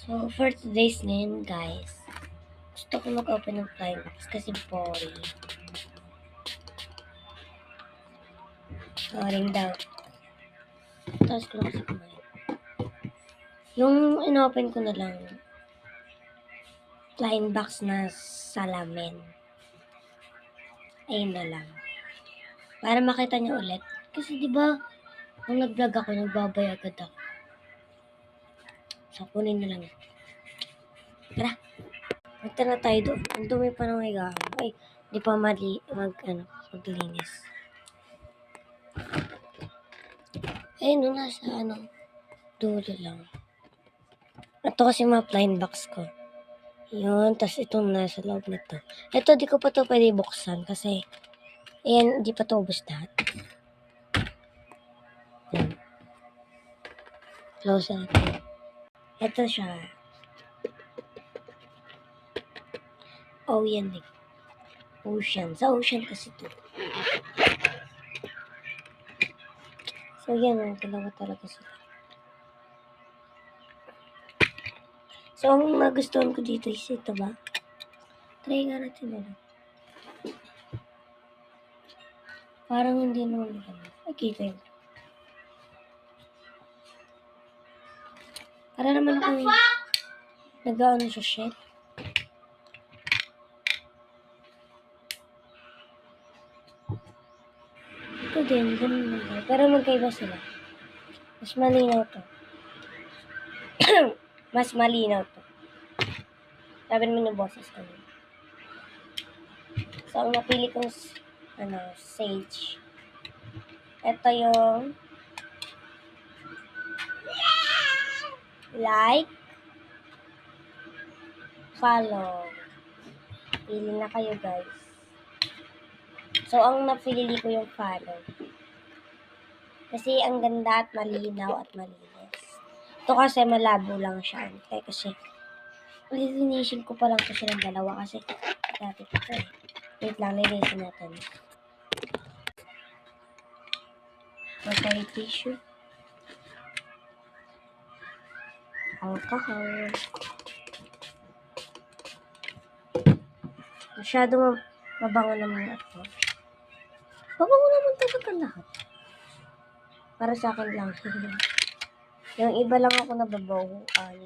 So, for today's name, guys, gusto ko mag-open ng climax kasi boring. Boring daw. Tapos ko lang kasi kumain. Yung in-open ko na lang, line box na salamin. Ayun na lang. Para makita niyo ulit. Kasi diba, nung nag-vlog ako, nagbabay agad ako. So, kunin na lang. Tara! Punta na tayo doon. Ang dumi pa ng higaan. Ay, di pa maglinis. Ayun, no, nasa dulo lang. Ito kasi mga plain box ko. Yun, tas itong nasa loob nito. Ito, di ko pa to pwede buksan kasi, ayan, di pa to ubos lahat. Yan. Close natin. Ito siya. Oh, yan din. Ocean. Sa ocean kasi to. So, yan, dalawa talaga sila. So, ang nagustuhan ko dito is ito ba? Try nga natin na lang. Parang hindi naman maganda. Nakita yun. Para naman akong nag-ano sa shell. Ito din, ganun lang. Pero magkaiba sila. Mas malinaw to. Mas malinaw to. Sabi naman yung boses ko. So, ang napili kong sage. Ito yung like, follow. Pili na kayo, guys. So, ang napili ko yung follow. Kasi ang ganda at malinaw at malinis. Ito kasi malabo lang siya. Kaya kasi, lilinisin ko pa lang ito silang dalawa kasi dati ito eh. Wait lang, linisin natin. Matay tissue. Alcohol. Masyado mabango naman ito. Mabango naman talaga lahat. Para sa akin lang. Yung iba lang ako nababawahan.